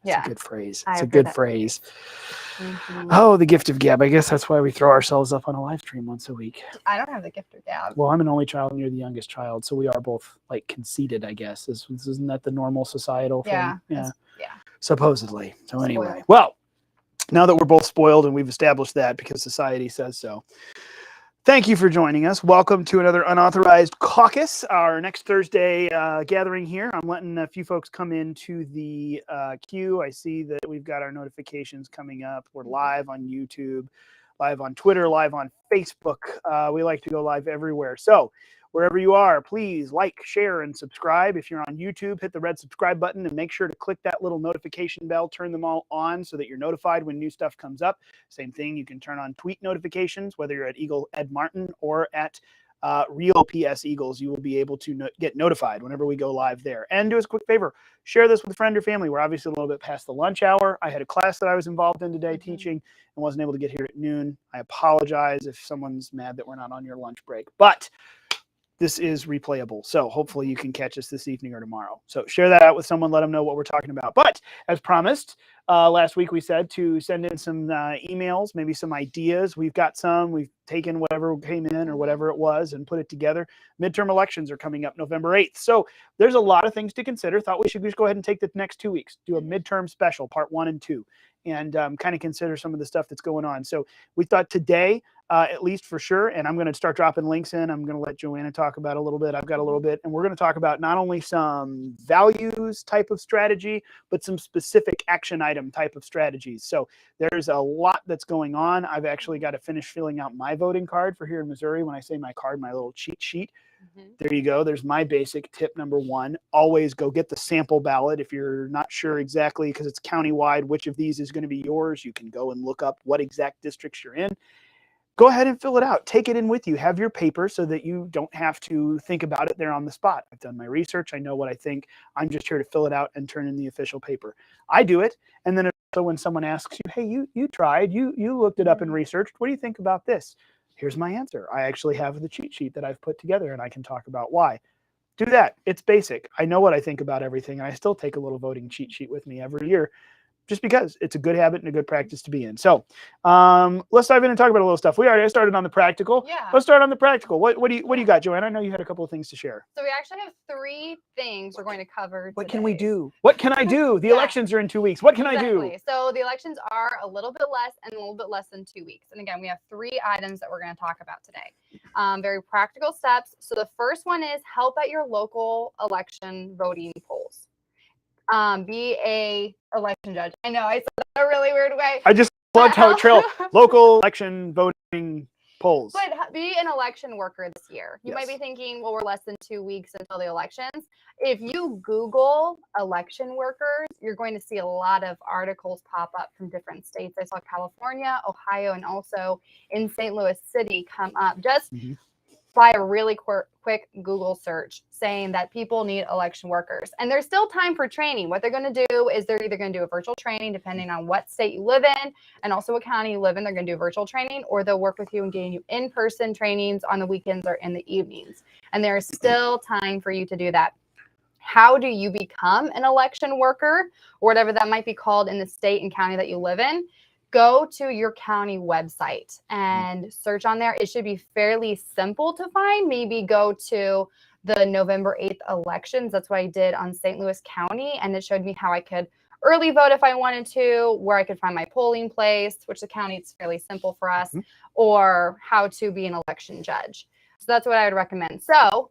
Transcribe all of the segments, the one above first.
It's a good phrase. It's I've a good heard that phrase. Mm-hmm. Oh, the gift of gab. I guess that's why we throw ourselves up on a live stream once a week. I don't have the gift of gab. Well, I'm an only child and you're the youngest child, so we are both like conceited, I guess. Isn't that the normal societal thing? Yeah. Supposedly. So anyway, well, now that we're both spoiled and we've established that because society says so. Thank you for joining us. Welcome to another Unauthorized Caucus, our next Thursday gathering here. I'm letting a few folks come into the queue. I see that we've got our notifications coming up. We're live on YouTube, live on Twitter, live on Facebook. We like to go live everywhere. So wherever you are, please like, share, and subscribe. If you're on YouTube, hit the red subscribe button and make sure to click that little notification bell. Turn them all on so that you're notified when new stuff comes up. Same thing, you can turn on tweet notifications, whether you're at Eagle Ed Martin or at Real PS Eagles. You will be able to get notified whenever we go live there. And do us a quick favor, share this with a friend or family. We're obviously a little bit past the lunch hour. I had a class that I was involved in today teaching and wasn't able to get here at noon. I apologize if someone's mad that we're not on your lunch break. But this is replayable, so hopefully you can catch us this evening or tomorrow. So share that out with someone, let them know what we're talking about. But as promised, last week we said to send in some emails, maybe some ideas. We've got some. We've taken whatever came in or whatever it was and put it together. Midterm elections are coming up November 8th. So there's a lot of things to consider. Thought we should just go ahead and take the next 2 weeks, do a midterm special, part 1 and 2, and kind of consider some of the stuff that's going on. So we thought today, at least for sure, and I'm going to start dropping links in. I'm going to let Joanna talk about a little bit. I've got a little bit, and we're going to talk about not only some values type of strategy, but some specific action item type of strategies. So there's a lot that's going on. I've actually got to finish filling out my voting card for here in Missouri. When I say my card, my little cheat sheet. There you go. There's my basic tip number 1. Always go get the sample ballot. If you're not sure exactly, because it's countywide, which of these is going to be yours, you can go and look up what exact districts you're in. Go ahead and fill it out. Take it in with you. Have your paper so that you don't have to think about it there on the spot. I've done my research. I know what I think. I'm just here to fill it out and turn in the official paper. I do it. And then also when someone asks you, hey, you tried, you looked it up and researched. What do you think about this? Here's my answer. I actually have the cheat sheet that I've put together and I can talk about why. Do that. It's basic. I know what I think about everything. And I still take a little voting cheat sheet with me every year, just because it's a good habit and a good practice to be in. So let's dive in and talk about a little stuff. We already started on the practical. Yeah. Let's start on the practical. What do you got, Joanna? I know you had a couple of things to share. So we actually have 3 things we're going to cover What today. can we do? What can I do? The elections are in 2 weeks. What can I do? So the elections are a little bit less and a little bit less than 2 weeks. And again, we have 3 items that we're going to talk about today. Very practical steps. So the first one is help at your local election voting polls. Be a election judge. I know I said that a really weird way. I just loved how it trailed. Local election voting polls. But be an election worker this year. You might be thinking, well, we're less than 2 weeks until the elections. If you Google election workers, you're going to see a lot of articles pop up from different states. I saw California, Ohio, and also in St. Louis City come up just by a really quick Google search saying that people need election workers. And there's still time for training. What they're going to do is they're either going to do a virtual training depending on what state you live in and also what county you live in. They're going to do virtual training, or they'll work with you and getting you in-person trainings on the weekends or in the evenings. And there is still time for you to do that. How do you become an election worker, or whatever that might be called in the state and county that you live in? Go to your county website and search on there. It should be fairly simple to find. Maybe go to the November 8th elections. That's what I did on St. Louis County. And it showed me how I could early vote if I wanted to, where I could find my polling place, which the county is fairly simple for us, or how to be an election judge. So that's what I would recommend. So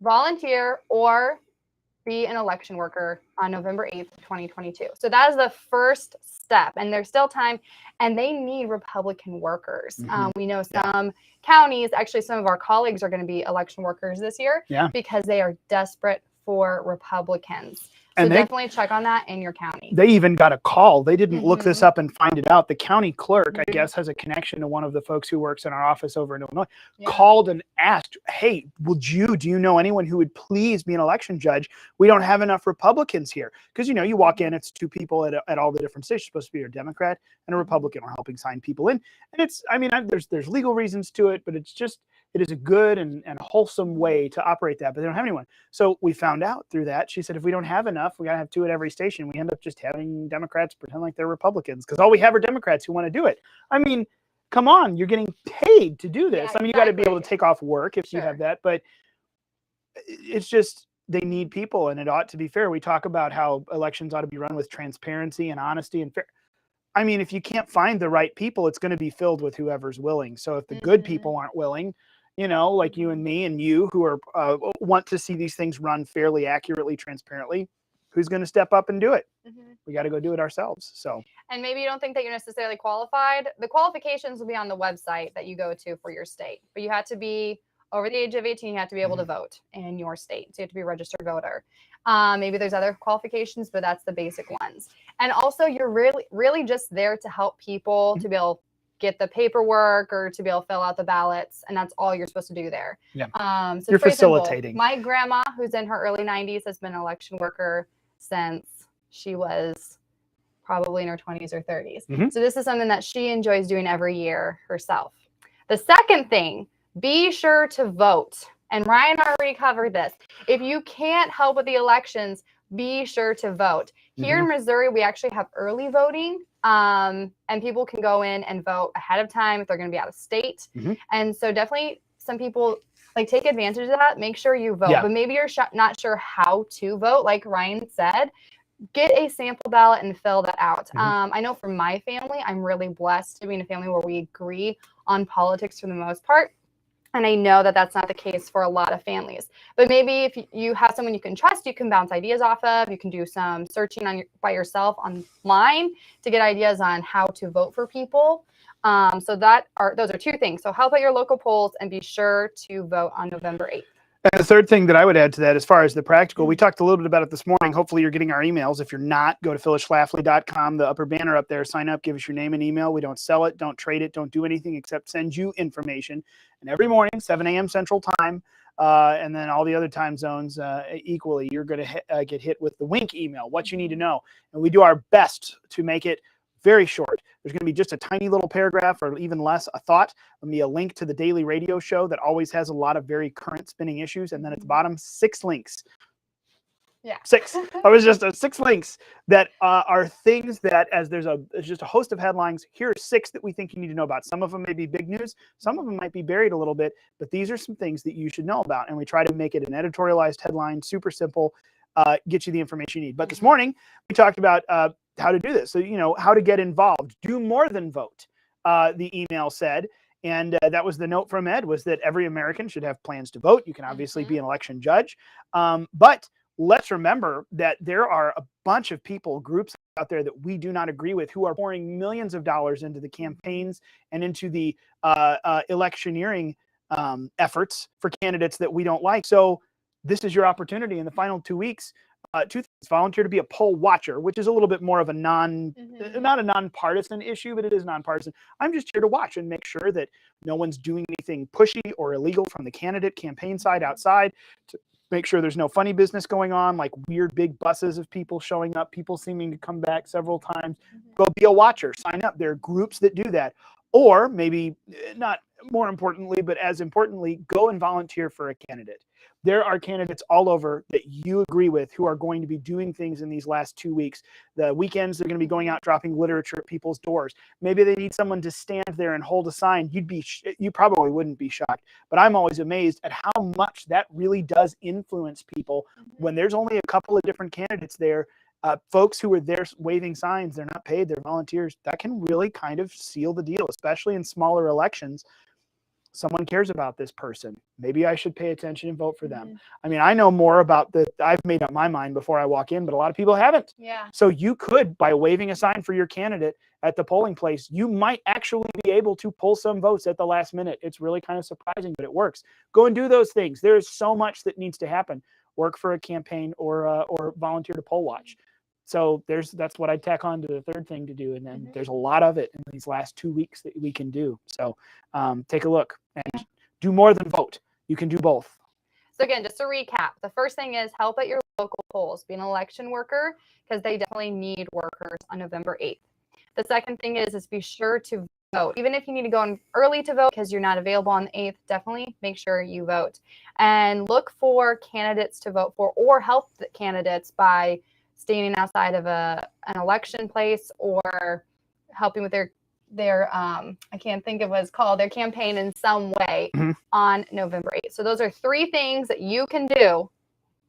volunteer or be an election worker on November 8th, 2022. So that is the first step, and there's still time, and they need Republican workers. We know some counties, actually some of our colleagues are going to be election workers this year because they are desperate for Republicans. So definitely check on that in your county. They even got a call. They didn't look this up and find it out. The county clerk, I guess, has a connection to one of the folks who works in our office over in Illinois, called and asked, hey, do you know anyone who would please be an election judge? We don't have enough Republicans here. Because, you know, you walk in, it's 2 people at all the different states. You're supposed to be a Democrat and a Republican are helping sign people in. And it's, I mean, there's legal reasons to it, but it's just, It is a good and wholesome way to operate that, but they don't have anyone. So we found out through that. She said, if we don't have enough, we got to have 2 at every station. We end up just having Democrats pretend like they're Republicans because all we have are Democrats who want to do it. I mean, come on, you're getting paid to do this. Yeah, I mean, you got to be able exactly. to take off work if you Sure. have that, but it's just they need people, and it ought to be fair. We talk about how elections ought to be run with transparency and honesty and fair. I mean, if you can't find the right people, it's going to be filled with whoever's willing. So if the good people aren't willing, you know, like you and me and you who are want to see these things run fairly, accurately, transparently, who's going to step up and do it? We got to go do it ourselves. So, and maybe you don't think that you're necessarily qualified. The qualifications will be on the website that you go to for your state, but you have to be over the age of 18. You have to be able to vote in your state. So you have to be a registered voter. Maybe there's other qualifications, but that's the basic ones. And also you're really just there to help people to be able to get the paperwork or to be able to fill out the ballots. And that's all you're supposed to do there. Yeah. So you're it's facilitating. My grandma, who's in her early 90s, has been an election worker since she was probably in her 20s or 30s. So this is something that she enjoys doing every year herself. The second thing, be sure to vote. And Ryan already covered this. If you can't help with the elections, be sure to vote. Here in Missouri, we actually have early voting, and people can go in and vote ahead of time if they're going to be out of state. And so definitely some people like take advantage of that. Make sure you vote, but maybe you're not sure how to vote. Like Ryan said, get a sample ballot and fill that out. I know for my family, I'm really blessed to be in a family where we agree on politics for the most part. And I know that that's not the case for a lot of families. But maybe if you have someone you can trust, you can bounce ideas off of. You can do some searching by yourself online to get ideas on how to vote for people. So those are 2 things. So help at your local polls and be sure to vote on November 8th. And the third thing that I would add to that, as far as the practical, we talked a little bit about it this morning. Hopefully you're getting our emails. If you're not, go to phyllisschlafly.com, the upper banner up there, sign up, give us your name and email. We don't sell it, don't trade it, don't do anything except send you information. And every morning, 7 a.m. Central Time, and then all the other time zones equally, you're going to get hit with the wink email, what you need to know. And we do our best to make it very short. There's going to be just a tiny little paragraph or even less, a thought. There'll be a link to the daily radio show that always has a lot of very current spinning issues. And then at the bottom, 6 links. Yeah. 6. I was just 6 links that are things that there's just a host of headlines. Here are 6 that we think you need to know about. Some of them may be big news. Some of them might be buried a little bit, but these are some things that you should know about. And we try to make it an editorialized headline, super simple, get you the information you need. But this morning we talked about how to do this. So, you know, how to get involved, do more than vote. The email said, and that was the note from Ed, was that every American should have plans to vote. You can obviously be an election judge. But let's remember that there are a bunch of people, groups out there that we do not agree with, who are pouring millions of dollars into the campaigns and into the electioneering efforts for candidates that we don't like. So this is your opportunity in the final 2 weeks. 2 things: volunteer to be a poll watcher, which is a little bit more of a not a nonpartisan issue, but it is nonpartisan. I'm just here to watch and make sure that no one's doing anything pushy or illegal from the candidate campaign side outside, to make sure there's no funny business going on, like weird big buses of people showing up, people seeming to come back several times. Go be a watcher, sign up. There are groups that do that. Or maybe not more importantly, but as importantly, go and volunteer for a candidate. There are candidates all over that you agree with who are going to be doing things in these last 2 weeks. The weekends, they're going to be going out dropping literature at people's doors. Maybe they need someone to stand there and hold a sign. You probably wouldn't be shocked, but I'm always amazed at how much that really does influence people when there's only a couple of different candidates there. Folks who are there waving signs, they're not paid, they're volunteers. That can really kind of seal the deal, especially in smaller elections. Someone cares about this person. Maybe I should pay attention and vote for them. I mean, I know more about I've made up my mind before I walk in, but a lot of people haven't. Yeah. So you could, by waving a sign for your candidate at the polling place, you might actually be able to pull some votes at the last minute. It's really kind of surprising, but it works. Go and do those things. There's so much that needs to happen. Work for a campaign or volunteer to poll watch. So that's what I'd tack on to the third thing to do. And then there's a lot of it in these last 2 weeks that we can do. So take a look and do more than vote. You can do both. So again, just to recap, the first thing is help at your local polls. Be an election worker because they definitely need workers on November 8th. The second thing is be sure to vote. Even if you need to go in early to vote because you're not available on the 8th, definitely make sure you vote. And look for candidates to vote for, or help the candidates by standing outside of an election place, or helping with their I can't think of what it's called, their campaign in some way on November 8th. So those are 3 things that you can do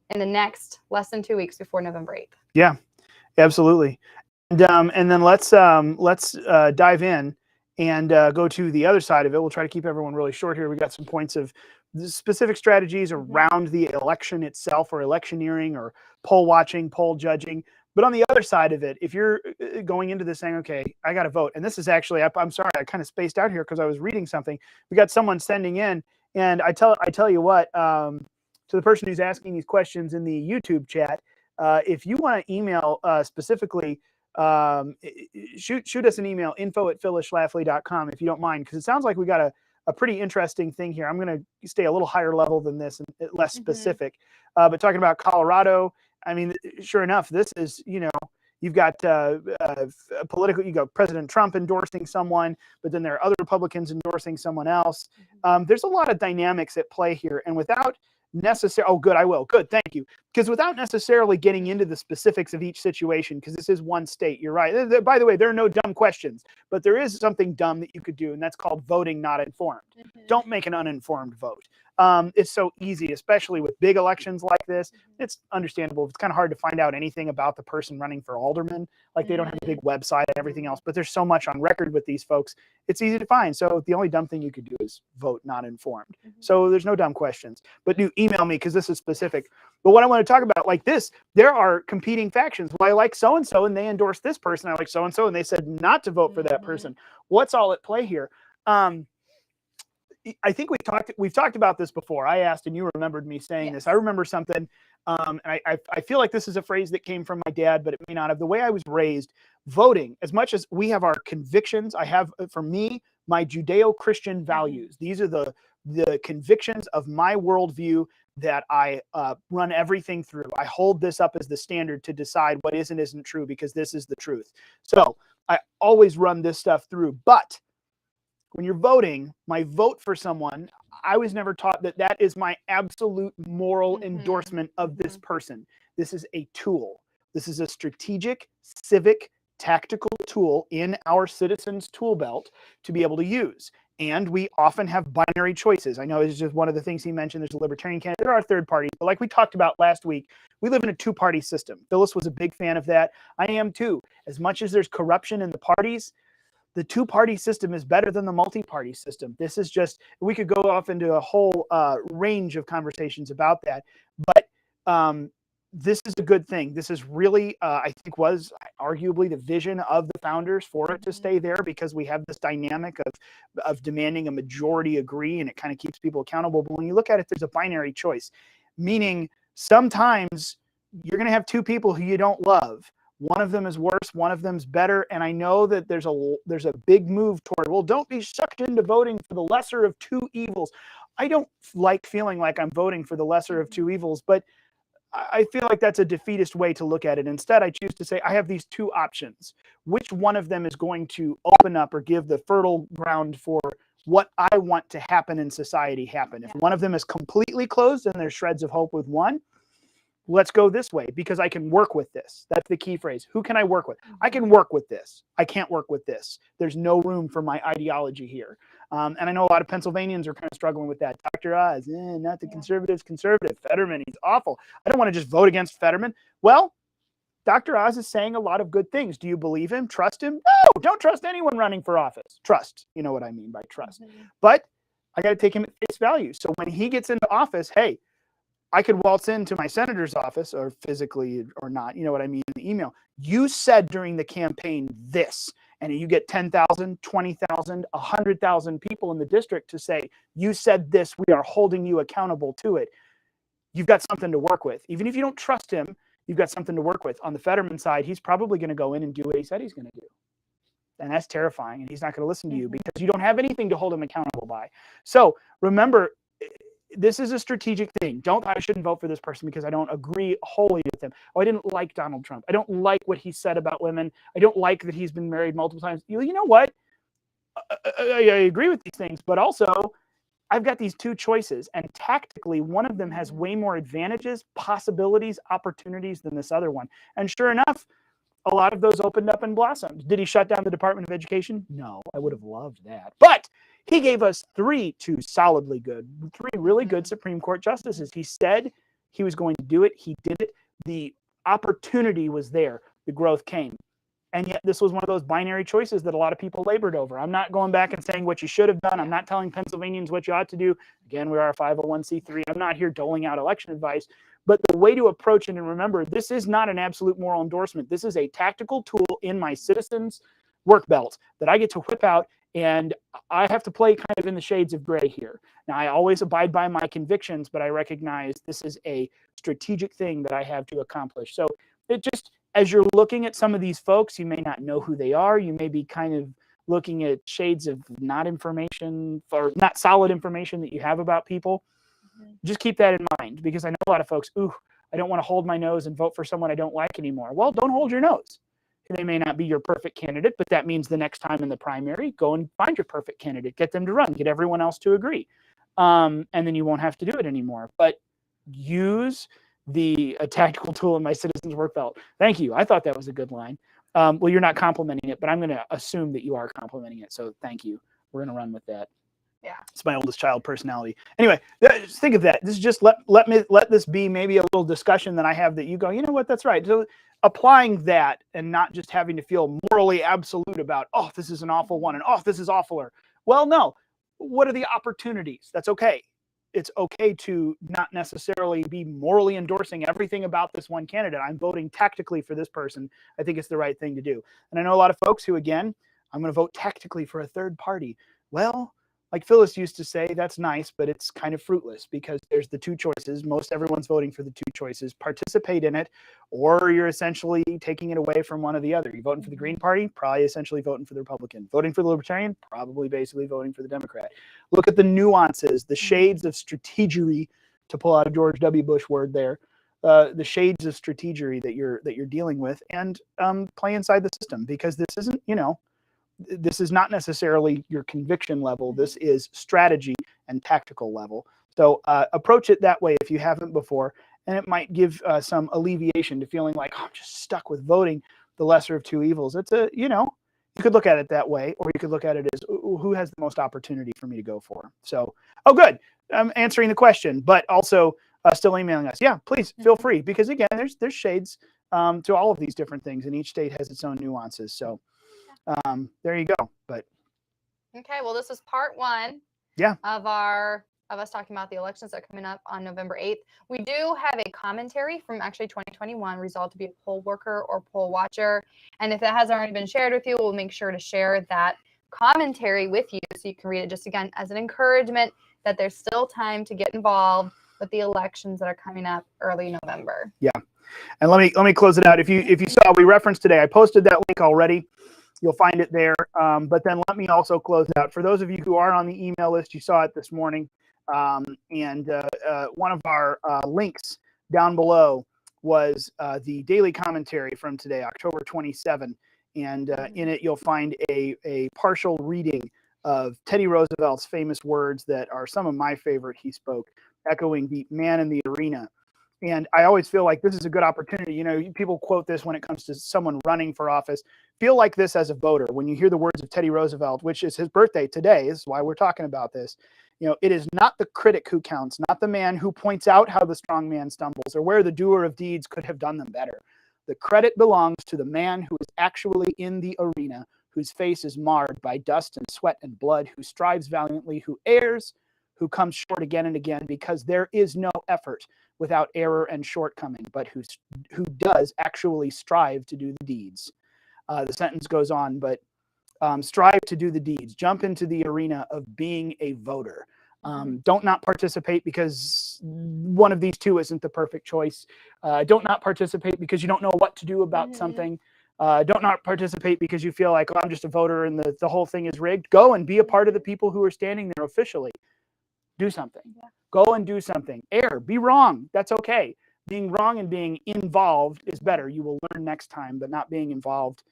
in the next less than 2 weeks before November 8th. Yeah, absolutely. And then let's dive in and go to the other side of it. We'll try to keep everyone really short here. We got some points of specific strategies around the election itself, or electioneering, or poll watching, poll judging. But on the other side of it, if you're going into this saying, okay, I got to vote, and this is actually, I'm sorry, I kind of spaced out here because I was reading something. We got someone sending in, and I tell you what, to the person who's asking these questions in the YouTube chat, if you want to email specifically, shoot us an email, info@phyllisschlafly.com, if you don't mind, because it sounds like we got a pretty interesting thing here. I'm going to stay a little higher level than this and less specific, but talking about Colorado, I mean, sure enough, this is, you've got political, you got President Trump endorsing someone, but then there are other Republicans endorsing someone else. There's a lot of dynamics at play here, and without good, thank you. Because without necessarily getting into the specifics of each situation, because this is one state, you're right. By the way, there are no dumb questions, but there is something dumb that you could do, and that's called voting not informed. Don't make an uninformed vote. It's so easy, especially with big elections like this. It's understandable. It's kind of hard to find out anything about the person running for alderman. Like, they don't have a big website and everything else, but there's so much on record with these folks. It's easy to find. So the only dumb thing you could do is vote not informed. So there's no dumb questions, but do email me, because this is specific. But what I want to talk about, like this, there are competing factions. Well, I like so-and-so and they endorsed this person. I like so-and-so and they said not to vote for that person. What's all at play here? I think we've talked about this before. I asked and you remembered me saying this. I remember something, and I feel like this is a phrase that came from my dad, but it may not have. The way I was raised, voting, as much as we have our convictions, I have, for me, my Judeo-Christian values. These are the convictions of my worldview that I run everything through. I hold this up as the standard to decide what is and isn't true, because this is the truth. So I always run this stuff through. But when you're voting, my vote for someone, I was never taught that that is my absolute moral endorsement of this person. This is a tool. This is a strategic, civic, tactical tool in our citizens' tool belt to be able to use. And we often have binary choices. I know it's just one of the things he mentioned. There's a libertarian candidate. There are third parties. But like we talked about last week, we live in a two-party system. Phyllis was a big fan of that. I am too. As much as there's corruption in the parties, the two-party system is better than the multi-party system. This is just, we could go off into a whole range of conversations about that. But this is a good thing. This is really, I think, was arguably the vision of the founders for it to stay there, because we have this dynamic of demanding a majority agree, and it kind of keeps people accountable. But when you look at it, there's a binary choice, meaning sometimes you're going to have two people who you don't love. One of them is worse, one of them's better. And I know that there's a big move toward, well, don't be sucked into voting for the lesser of two evils. I don't like feeling like I'm voting for the lesser of two evils, but I feel like that's a defeatist way to look at it. Instead, I choose to say I have these two options. Which one of them is going to open up or give the fertile ground for what I want to happen in society happen? If one of them is completely closed and there's shreds of hope with one, let's go this way, because I can work with this. That's the key phrase. Who can I work with? I can work with this. I can't work with this. There's no room for my ideology here. And I know a lot of Pennsylvanians are kind of struggling with that. Dr. Oz, not the conservative. Fetterman, he's awful. I don't want to just vote against Fetterman. Well, Dr. Oz is saying a lot of good things. Do you believe him? Trust him? No, don't trust anyone running for office. Trust. You know what I mean by trust. But I got to take him at face value. So when he gets into office, hey, I could waltz into my senator's office, or physically or not, you know what I mean, in the email. You said during the campaign this, and you get 10,000, 20,000, 100,000 people in the district to say, you said this, we are holding you accountable to it. You've got something to work with. Even if you don't trust him, you've got something to work with. On the Fetterman side, he's probably going to go in and do what he said he's going to do. And that's terrifying. And he's not going to listen to you because you don't have anything to hold him accountable by. So remember, this is a strategic thing. I shouldn't vote for this person because I don't agree wholly with him. Oh, I didn't like Donald Trump. I don't like what he said about women. I don't like that he's been married multiple times. You know what? I agree with these things, but also I've got these two choices, and tactically, one of them has way more advantages, possibilities, opportunities than this other one. And sure enough, a lot of those opened up and blossomed. Did he shut down the Department of Education? No, I would have loved that. But he gave us three really good Supreme Court justices. He said he was going to do it. He did it. The opportunity was there. The growth came. And yet this was one of those binary choices that a lot of people labored over. I'm not going back and saying what you should have done. I'm not telling Pennsylvanians what you ought to do. Again, we are a 501c3. I'm not here doling out election advice. But the way to approach it, and remember, this is not an absolute moral endorsement. This is a tactical tool in my citizens' work belt that I get to whip out, and I have to play kind of in the shades of gray here. Now, I always abide by my convictions, but I recognize this is a strategic thing that I have to accomplish. So it just, as you're looking at some of these folks, you may not know who they are. You may be kind of looking at shades of not solid information that you have about people. Just keep that in mind, because I know a lot of folks, I don't want to hold my nose and vote for someone I don't like anymore. Well, don't hold your nose. They may not be your perfect candidate, but that means the next time in the primary, go and find your perfect candidate, get them to run, get everyone else to agree. And then you won't have to do it anymore. But use the tactical tool in my citizens' work belt. Thank you. I thought that was a good line. Well, you're not complimenting it, but I'm going to assume that you are complimenting it. So thank you. We're going to run with that. Yeah. It's my oldest child personality. Anyway, just think of that. This is just let this be maybe a little discussion that I have that you go, you know what, that's right. So applying that and not just having to feel morally absolute about, oh, this is an awful one and oh, this is awfuler. Well, no. What are the opportunities? That's okay. It's okay to not necessarily be morally endorsing everything about this one candidate. I'm voting tactically for this person. I think it's the right thing to do. And I know a lot of folks who, again, I'm going to vote tactically for a third party. Well, like Phyllis used to say, that's nice, but it's kind of fruitless because there's the two choices. Most everyone's voting for the two choices. Participate in it, or you're essentially taking it away from one or the other. You're voting for the Green Party, probably essentially voting for the Republican. Voting for the Libertarian, probably basically voting for the Democrat. Look at the nuances, the shades of strategery, to pull out a George W. Bush word there, the shades of strategery that you're dealing with, and play inside the system, because this isn't, this is not necessarily your conviction level. This is strategy and tactical level. So approach it that way if you haven't before, and it might give some alleviation to feeling like, oh, I'm just stuck with voting the lesser of two evils. It's you could look at it that way, or you could look at it as, who has the most opportunity for me to go for? So, good. I'm answering the question, but also still emailing us. Yeah, please feel free, because again, there's shades to all of these different things, and each state has its own nuances. So there you go. But okay, well, this was part one. Yeah. Of us talking about the elections that are coming up on November 8th. We do have a commentary from actually 2021, resolved to be a poll worker or poll watcher. And if that hasn't already been shared with you, we'll make sure to share that commentary with you so you can read it, just again as an encouragement that there's still time to get involved with the elections that are coming up early November. Yeah. And let me close it out. If you saw, we referenced today, I posted that link already. You'll find it there. But then let me also close it out. For those of you who are on the email list, you saw it this morning. And one of our links down below was the daily commentary from today, October 27. And in it, you'll find a partial reading of Teddy Roosevelt's famous words that are some of my favorite he spoke, echoing the man in the arena. And I always feel like this is a good opportunity. People quote this when it comes to someone running for office. Feel like this as a voter. When you hear the words of Teddy Roosevelt, which is his birthday today, this is why we're talking about this. It is not the critic who counts, not the man who points out how the strong man stumbles or where the doer of deeds could have done them better. The credit belongs to the man who is actually in the arena, whose face is marred by dust and sweat and blood, who strives valiantly, who errs, who comes short again and again, because there is no effort without error and shortcoming, but who does actually strive to do the deeds. The sentence goes on, but strive to do the deeds. Jump into the arena of being a voter. Don't not participate because one of these two isn't the perfect choice. Don't not participate because you don't know what to do about something. Don't not participate because you feel like, I'm just a voter and the whole thing is rigged. Go and be a part of the people who are standing there officially. Do something. Yeah. Go and do something. Err. Be wrong. That's okay. Being wrong and being involved is better. You will learn next time, but not being involved,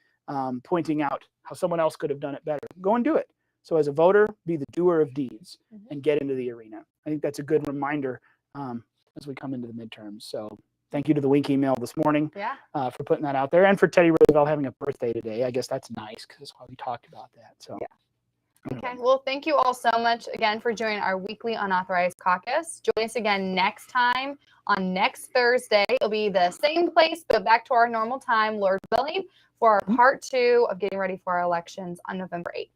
pointing out how someone else could have done it better. Go and do it. So as a voter, be the doer of deeds and get into the arena. I think that's a good reminder as we come into the midterms. So thank you to the Wink email this morning for putting that out there, and for Teddy Roosevelt having a birthday today. I guess that's nice because that's why we talked about that. So. Yeah. Okay, well, thank you all so much again for joining our weekly Unauthorized Caucus. Join us again next time on next Thursday. It'll be the same place, but back to our normal time, Lord willing, for our part 2 of getting ready for our elections on November 8th.